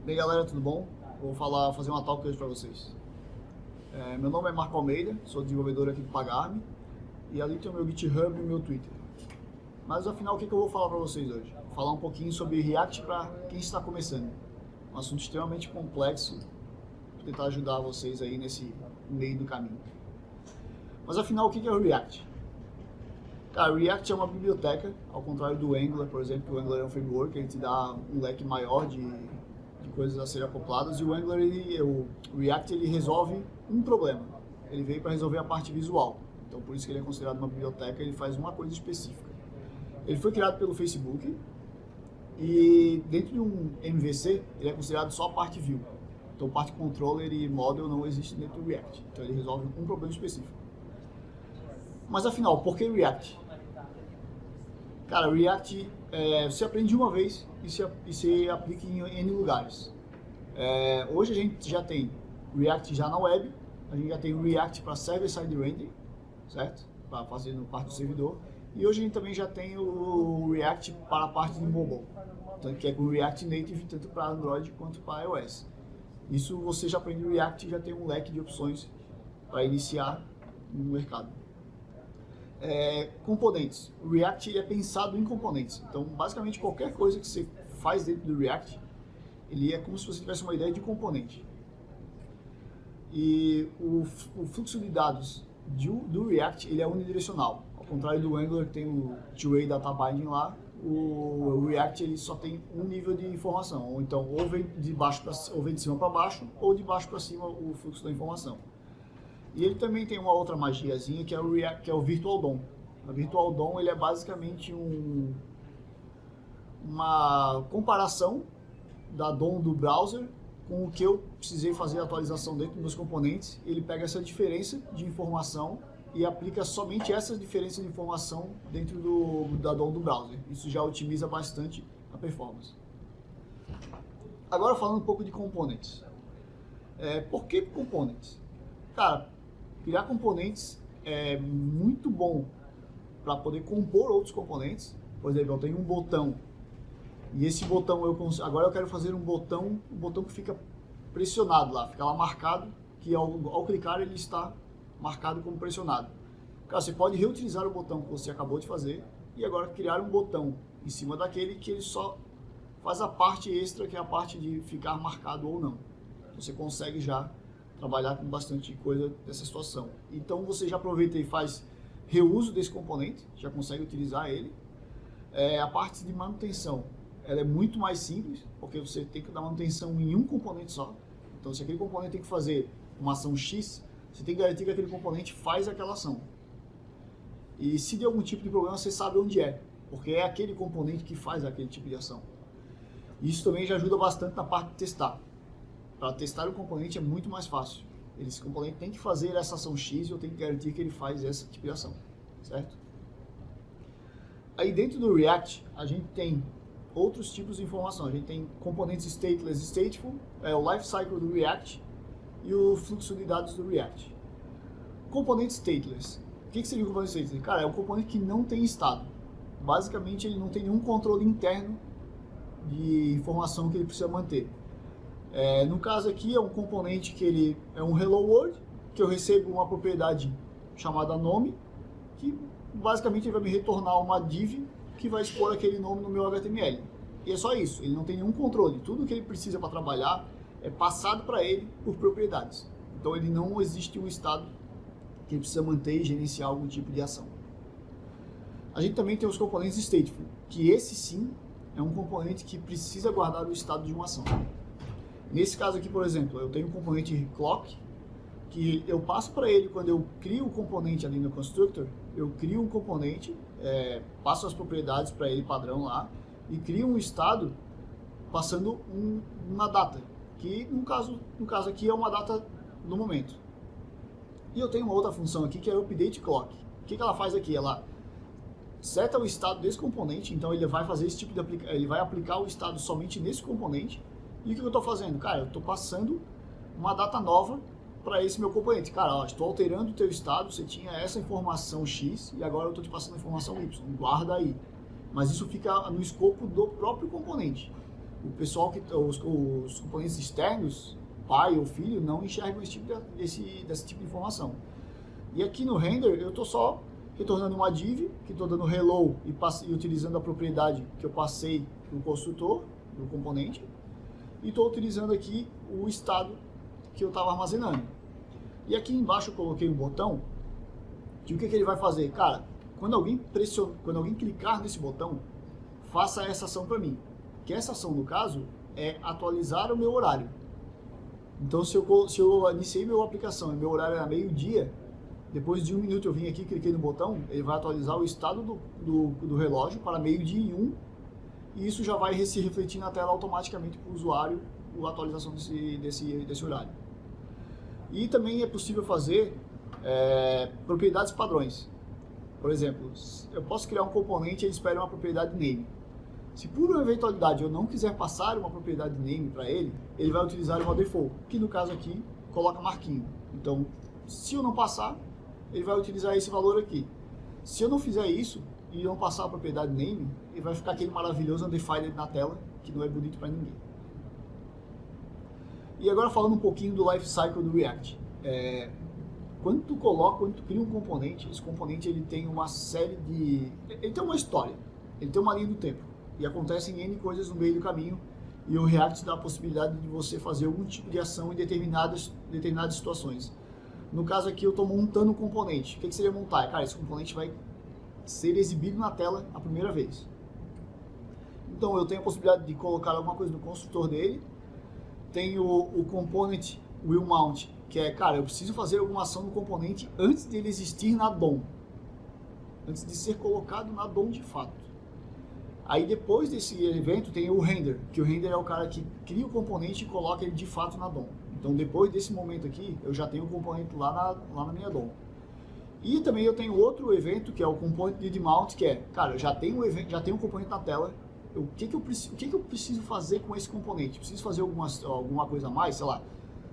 Bem, galera, tudo bom? Vou fazer uma talk hoje para vocês. Meu nome é Marco Almeida, sou desenvolvedor aqui do Pagar.me e ali tem o meu GitHub e o meu Twitter. Mas afinal, o que eu vou falar para vocês hoje? Vou falar um pouquinho sobre React para quem está começando. Um assunto extremamente complexo, para tentar ajudar vocês aí nesse meio do caminho. Mas afinal, o que é o React? Cara, o React é uma biblioteca, ao contrário do Angular, por exemplo. O Angular é um framework, ele te dá um leque maior de coisas a serem acopladas, e o Angular, o React, ele resolve um problema. Ele veio para resolver a parte visual, então por isso que ele é considerado uma biblioteca. Ele faz uma coisa específica. Ele foi criado pelo Facebook e dentro de um MVC ele é considerado só a parte view. Então parte controller e model não existe dentro do React, então ele resolve um problema específico. Mas afinal, por que React? Cara, o React você aprende uma vez e se aplica em N lugares. Hoje a gente já tem React já na web, a gente já tem o React para server-side rendering, certo? Para fazer no parte do servidor. E hoje a gente também já tem o React para a parte de mobile, tanto que é com o React Native, tanto para Android quanto para iOS. Isso você já aprende o React e já tem um leque de opções para iniciar no mercado. Componentes. O React é pensado em componentes. Então, basicamente, qualquer coisa que você faz dentro do React, ele é como se você tivesse uma ideia de componente. E o fluxo de dados do React, ele é unidirecional. Ao contrário do Angular, que tem o two-way data binding lá, o React ele só tem um nível de informação. Ou então, ou vem de cima para baixo, ou de baixo para cima o fluxo da informação. E ele também tem uma outra magiazinha que é o React, que é o Virtual DOM. O Virtual DOM ele é basicamente uma comparação da DOM do browser com o que eu precisei fazer a atualização dentro dos meus componentes. Ele pega essa diferença de informação e aplica somente essa diferença de informação dentro da DOM do browser. Isso já otimiza bastante a performance. Agora falando um pouco de componentes. Por que componentes? Cara, criar componentes é muito bom para poder compor outros componentes. Por exemplo, eu tenho um botão e esse botão agora eu quero fazer um botão que fica pressionado lá, fica lá marcado, que ao clicar ele está marcado como pressionado. Cara, você pode reutilizar o botão que você acabou de fazer e agora criar um botão em cima daquele que ele só faz a parte extra, que é a parte de ficar marcado ou não. Você consegue já trabalhar com bastante coisa dessa situação. Então você já aproveita e faz reuso desse componente, já consegue utilizar ele. A parte de manutenção, ela é muito mais simples, porque você tem que dar manutenção em um componente só. Então se aquele componente tem que fazer uma ação X, você tem que garantir que aquele componente faz aquela ação. E se der algum tipo de problema, você sabe onde é, porque é aquele componente que faz aquele tipo de ação. Isso também já ajuda bastante na parte de testar. Para testar o componente é muito mais fácil. Esse componente tem que fazer essa ação X e eu tenho que garantir que ele faz essa tipo de ação, certo? Aí dentro do React, a gente tem outros tipos de informação. A gente tem componentes stateless e stateful, o lifecycle do React e o fluxo de dados do React. Componente stateless. O que seria o componente stateless? Cara, é um componente que não tem estado. Basicamente, ele não tem nenhum controle interno de informação que ele precisa manter. No caso aqui é um componente que ele é um hello world, que eu recebo uma propriedade chamada nome, que basicamente ele vai me retornar uma div que vai expor aquele nome no meu HTML. E é só isso, ele não tem nenhum controle. Tudo que ele precisa para trabalhar é passado para ele por propriedades. Então ele não existe um estado que ele precisa manter e gerenciar algum tipo de ação. A gente também tem os componentes stateful, que esse sim é um componente que precisa guardar o estado de uma ação. Nesse caso aqui, por exemplo, eu tenho um componente clock, que eu passo para ele quando eu crio o componente ali no constructor, eu crio um componente, passo as propriedades para ele padrão lá, e crio um estado passando uma data, que no caso aqui é uma data no momento. E eu tenho uma outra função aqui que é o update clock. O que ela faz aqui? Ela seta o estado desse componente, então ele vai fazer esse tipo de ele vai aplicar o estado somente nesse componente. E o que eu estou fazendo? Cara, eu estou passando uma data nova para esse meu componente. Cara, ó, estou alterando o teu estado, você tinha essa informação X e agora eu estou te passando a informação Y. Guarda aí. Mas isso fica no escopo do próprio componente. o pessoal os componentes externos, pai ou filho, não enxergam desse tipo de informação. E aqui no render eu estou só retornando uma div, que estou dando hello e utilizando a propriedade que eu passei no construtor do componente, e estou utilizando aqui o estado que eu estava armazenando. E aqui embaixo eu coloquei um botão, que o que ele vai fazer? Cara, quando alguém clicar nesse botão, faça essa ação para mim. Que essa ação, no caso, é atualizar o meu horário. Então, se eu iniciei minha aplicação e meu horário era meio-dia, depois de 1 minuto eu vim aqui, cliquei no botão, ele vai atualizar o estado do relógio para meio-dia e 1, e isso já vai se refletir na tela automaticamente para o usuário, a atualização desse horário. E também é possível fazer propriedades padrões. Por exemplo, eu posso criar um componente e ele espera uma propriedade name. Se por uma eventualidade eu não quiser passar uma propriedade name para ele, ele vai utilizar uma default, que no caso aqui coloca marquinho. Então, se eu não passar, ele vai utilizar esse valor aqui. Se eu não fizer isso e não passar a propriedade name, ele vai ficar aquele maravilhoso undefined na tela, que não é bonito para ninguém. E agora falando um pouquinho do lifecycle do React. Quando tu cria um componente, esse componente ele tem uma série de... Ele tem uma história, ele tem uma linha do tempo. E acontecem N coisas no meio do caminho, e o React dá a possibilidade de você fazer algum tipo de ação em determinadas situações. No caso aqui eu estou montando um componente. O que seria montar? Cara, esse componente vai ser exibido na tela a primeira vez. Então eu tenho a possibilidade de colocar alguma coisa no construtor dele. Tenho o component will mount, que é, cara, eu preciso fazer alguma ação no componente antes de ele existir na DOM. Antes de ser colocado na DOM de fato. Aí depois desse evento tem o render, que o render é o cara que cria o componente e coloca ele de fato na DOM. Então depois desse momento aqui, eu já tenho o componente lá na minha DOM. E também eu tenho outro evento, que é o component did mount, que é, cara, eu já tenho um componente na tela, o que eu preciso fazer com esse componente? Preciso fazer alguma coisa a mais, sei lá,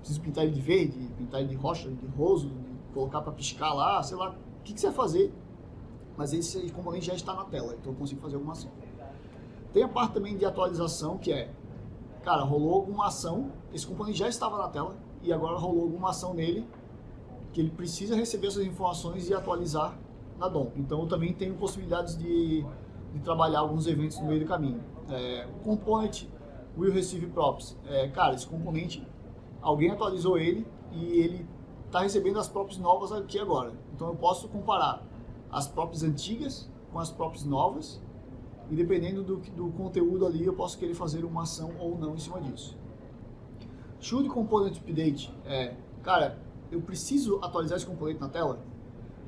preciso pintar ele de verde, pintar ele de roxa, de roso, colocar para piscar lá, sei lá, o que você vai fazer? Mas esse componente já está na tela, então eu consigo fazer alguma ação. Tem a parte também de atualização, que é, cara, rolou alguma ação, esse componente já estava na tela, e agora rolou alguma ação nele, que ele precisa receber essas informações e atualizar na DOM. Então eu também tenho possibilidades de trabalhar alguns eventos no meio do caminho. O component will receive props. Cara, esse componente, alguém atualizou ele, e ele está recebendo as props novas aqui agora. Então eu posso comparar as props antigas com as props novas, e dependendo do conteúdo ali, eu posso querer fazer uma ação ou não em cima disso. Should component update, cara, eu preciso atualizar esse componente na tela?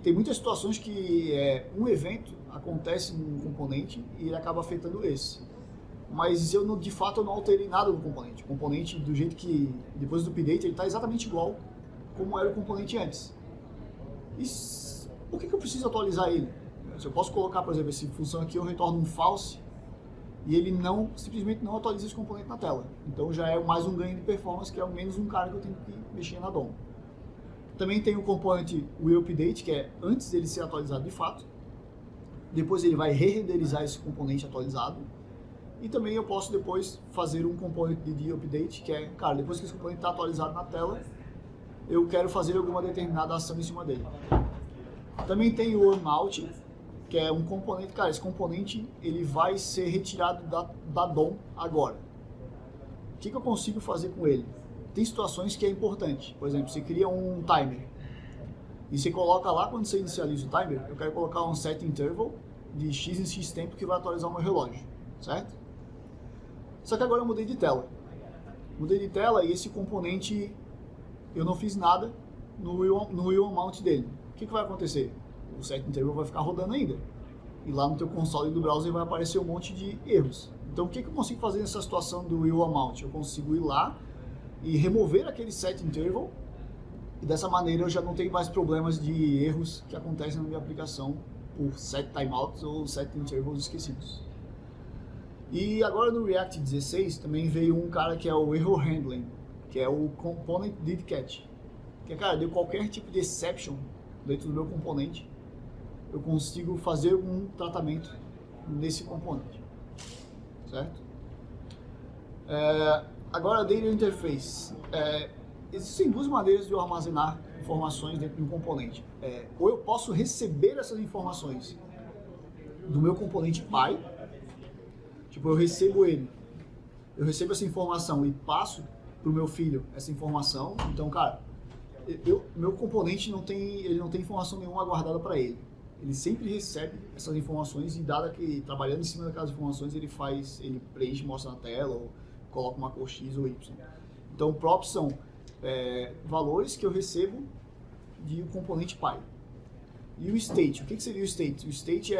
Tem muitas situações que um evento acontece num componente e ele acaba afetando esse. Mas de fato eu não alterei nada no componente. O componente, do jeito que, depois do update, ele está exatamente igual como era o componente antes. E por que eu preciso atualizar ele? Se eu posso colocar, por exemplo, essa função aqui, eu retorno um false, e ele simplesmente não atualiza esse componente na tela. Então já é mais um ganho de performance, que é menos um cara que eu tenho que mexer na DOM. Também tem o component will update, que é antes dele ser atualizado de fato. Depois ele vai re-renderizar esse componente atualizado. E também eu posso depois fazer um component de update, que é, cara, depois que esse componente está atualizado na tela, eu quero fazer alguma determinada ação em cima dele. Também tem o onMount, que é um componente, cara, esse componente ele vai ser retirado da DOM agora. O que eu consigo fazer com ele? Tem situações que é importante, por exemplo, você cria um timer, e você coloca lá, quando você inicializa o timer, eu quero colocar um set interval de x em x tempo que vai atualizar o meu relógio, certo? Só que agora eu mudei de tela. Mudei de tela e esse componente, eu não fiz nada no will mount dele. O que vai acontecer? O set interval vai ficar rodando ainda. E lá no teu console do browser vai aparecer um monte de erros. Então o que eu consigo fazer nessa situação do will mount? Eu consigo ir lá e remover aquele set interval, e dessa maneira eu já não tenho mais problemas de erros que acontecem na minha aplicação por set timeouts ou set intervals esquecidos. E agora no React 16 também veio um cara que é o error handling, que é o component did catch. Que é, cara, deu qualquer tipo de exception dentro do meu componente, eu consigo fazer um tratamento nesse componente, certo? Agora, Data Interface. Existem duas maneiras de eu armazenar informações dentro de um componente. Ou eu posso receber essas informações do meu componente pai, tipo, eu recebo essa informação e passo para o meu filho essa informação. Então, cara, meu componente não tem informação nenhuma guardada para ele. Ele sempre recebe essas informações e, dada que trabalhando em cima daquelas informações, ele preenche, mostra na tela, ou coloca uma cor X ou Y. Então, props são valores que eu recebo de um componente pai. E o state, o que seria o state? O state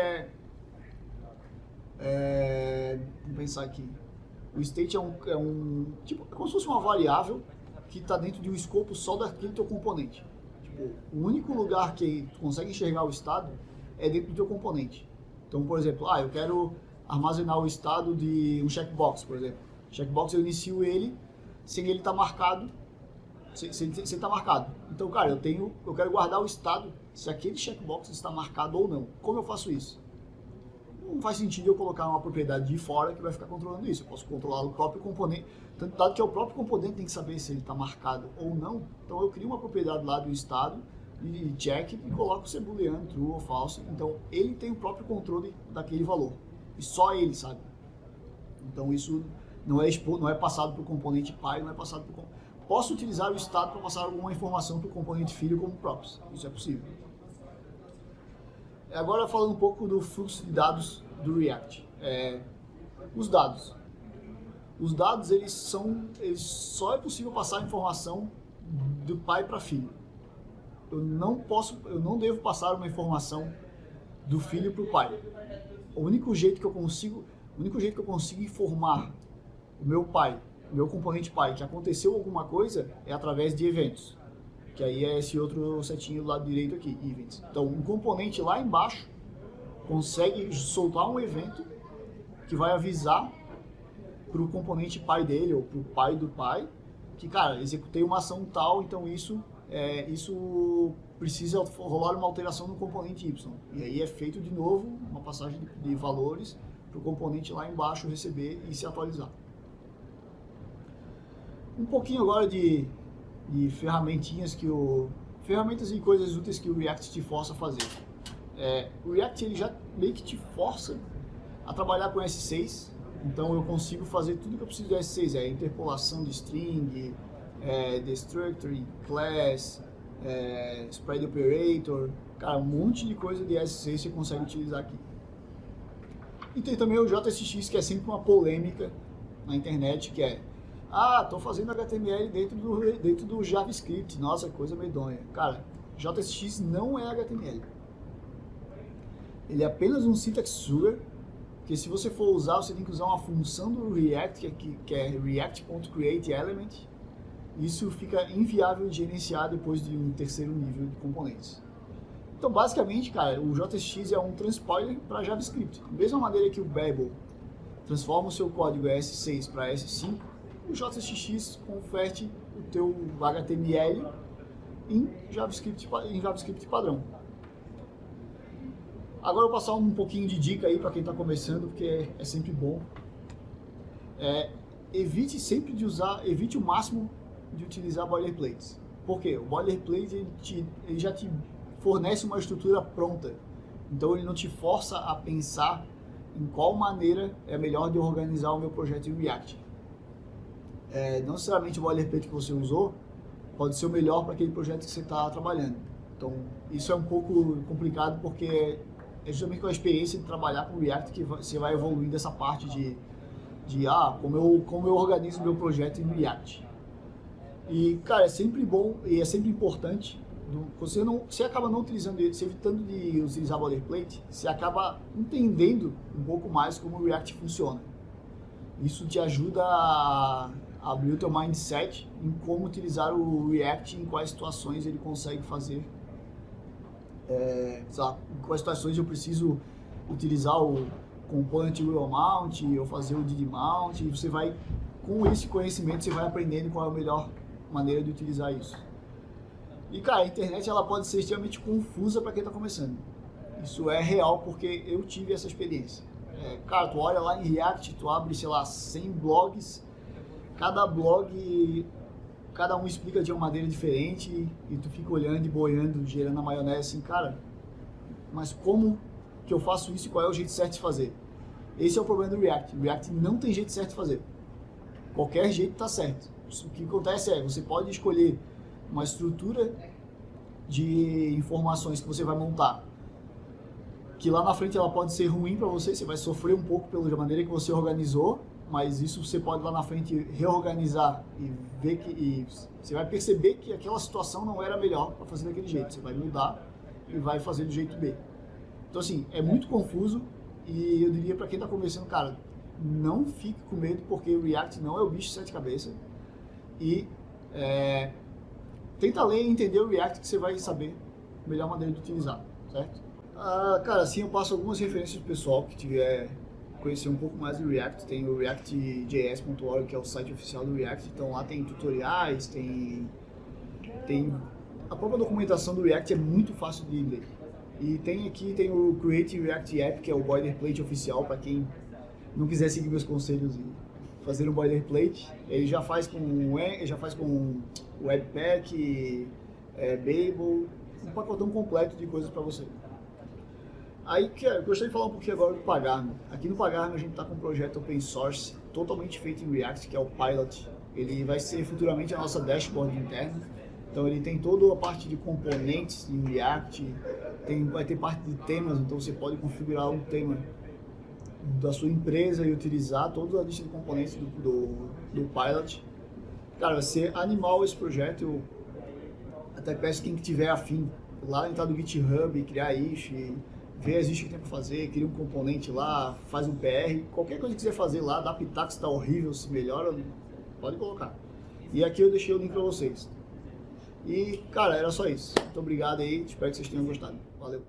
vamos pensar aqui. O state é como se fosse uma variável que está dentro de um escopo só daquele teu componente. Tipo, o único lugar que tu consegue enxergar o estado é dentro do teu componente. Então, por exemplo, eu quero armazenar o estado de um checkbox, por exemplo. Checkbox eu inicio ele sem ele estar marcado, sem estar marcado. Então, cara, eu quero guardar o estado se aquele checkbox está marcado ou não. Como eu faço isso? Não faz sentido eu colocar uma propriedade de fora que vai ficar controlando isso. Eu posso controlar o próprio componente, tanto dado que o próprio componente tem que saber se ele está marcado ou não. Então eu crio uma propriedade lá do estado e check e coloco se é booleano, true ou false. Então ele tem o próprio controle daquele valor e só ele sabe. Então isso não é passado para o componente pai, não é passado para o... Posso utilizar o estado para passar alguma informação para o componente filho como props. Isso é possível. Agora falando um pouco do fluxo de dados do React. Os dados. Os dados, eles só é possível passar informação do pai para filho. Eu não devo passar uma informação do filho para o pai. O único jeito que eu consigo informar o meu componente pai, que aconteceu alguma coisa, é através de eventos. Que aí é esse outro setinho do lado direito aqui, events. Então, um componente lá embaixo consegue soltar um evento que vai avisar para o componente pai dele, ou para o pai do pai, que, cara, executei uma ação tal, então isso precisa rolar uma alteração no componente Y. E aí é feito de novo uma passagem de valores para o componente lá embaixo receber e se atualizar. Um pouquinho agora de ferramentinhas ferramentas e coisas úteis que o React te força a fazer. O React ele já meio que te força a trabalhar com S6, então eu consigo fazer tudo que eu preciso do S6, interpolação de string, destructor, class, spread operator, cara, um monte de coisa de S6 você consegue utilizar aqui. E tem também o JSX, que é sempre uma polêmica na internet, que tô fazendo HTML dentro do JavaScript. Nossa, coisa medonha. Cara, JSX não é HTML. Ele é apenas um syntax sugar, que se você for usar, você tem que usar uma função do React, que é react.createElement. Isso fica inviável de gerenciar depois de um terceiro nível de componentes. Então, basicamente, cara, o JSX é um transpiler para JavaScript. Da mesma maneira que o Babel transforma o seu código S6 para S5, o JSX converte o teu HTML em JavaScript padrão. Agora eu vou passar um pouquinho de dica aí para quem está começando, porque é sempre bom. Evite o máximo de utilizar boilerplates. Por quê? O boilerplate ele já te fornece uma estrutura pronta, então ele não te força a pensar em qual maneira é melhor de organizar o meu projeto em React. Não necessariamente o boilerplate que você usou pode ser o melhor para aquele projeto que você está trabalhando. Então, isso é um pouco complicado porque é justamente com a experiência de trabalhar com React que você vai evoluir dessa parte de como eu organizo o meu projeto em React. E, cara, é sempre bom e é sempre importante. Você acaba não utilizando ele, você evitando de utilizar boilerplate, você acaba entendendo um pouco mais como o React funciona. Isso te ajuda a abrir o teu mindset em como utilizar o React, em quais situações ele consegue fazer. Em quais situações eu preciso utilizar o component will mount ou fazer o did mount, e você vai, com esse conhecimento, você vai aprendendo qual é a melhor maneira de utilizar isso. E, cara, a internet ela pode ser extremamente confusa para quem está começando. Isso é real porque eu tive essa experiência. Cara, tu olha lá em React, tu abre, sei lá, 100 blogs cada blog, cada um explica de uma maneira diferente e tu fica olhando e boiando, gerando a maionese assim, cara, mas como que eu faço isso e qual é o jeito certo de fazer? Esse é o problema do React. O React não tem jeito certo de fazer. Qualquer jeito está certo. O que acontece é, você pode escolher uma estrutura de informações que você vai montar, que lá na frente ela pode ser ruim para você, você vai sofrer um pouco pela maneira que você organizou, mas isso você pode lá na frente reorganizar e ver que você vai perceber que aquela situação não era melhor para fazer daquele jeito. Você vai mudar e vai fazer do jeito B. Então assim, é muito confuso e eu diria para quem está começando, cara, não fique com medo porque o React não é o bicho de sete cabeças e tenta ler e entender o React que você vai saber a melhor maneira de utilizar, certo? Cara, assim eu passo algumas referências do pessoal que tiver conhecer um pouco mais do React. Tem o reactjs.org, que é o site oficial do React, então lá tem tutoriais, tem a própria documentação do React é muito fácil de ler. E tem o Create React App, que é o boilerplate oficial para quem não quiser seguir meus conselhos e fazer um boilerplate. Ele já faz com Webpack, Babel, um pacotão completo de coisas para você. Aí, eu gostaria de falar um pouquinho agora do Pagarme. Aqui no Pagarme a gente está com um projeto open source, totalmente feito em React, que é o Pilot. Ele vai ser futuramente a nossa dashboard interna. Então ele tem toda a parte de componentes em React, vai ter parte de temas, então você pode configurar um tema da sua empresa e utilizar toda a lista de componentes do Pilot. Cara, vai ser animal esse projeto. Eu até peço quem tiver afim, lá entrar no GitHub, criar issue, ver as issues que tem para fazer, cria um componente lá, faz um PR, qualquer coisa que quiser fazer lá, dá pitaco se está horrível, se melhora, pode colocar. E aqui eu deixei o link para vocês. E, cara, era só isso. Muito obrigado aí, espero que vocês tenham gostado. Valeu!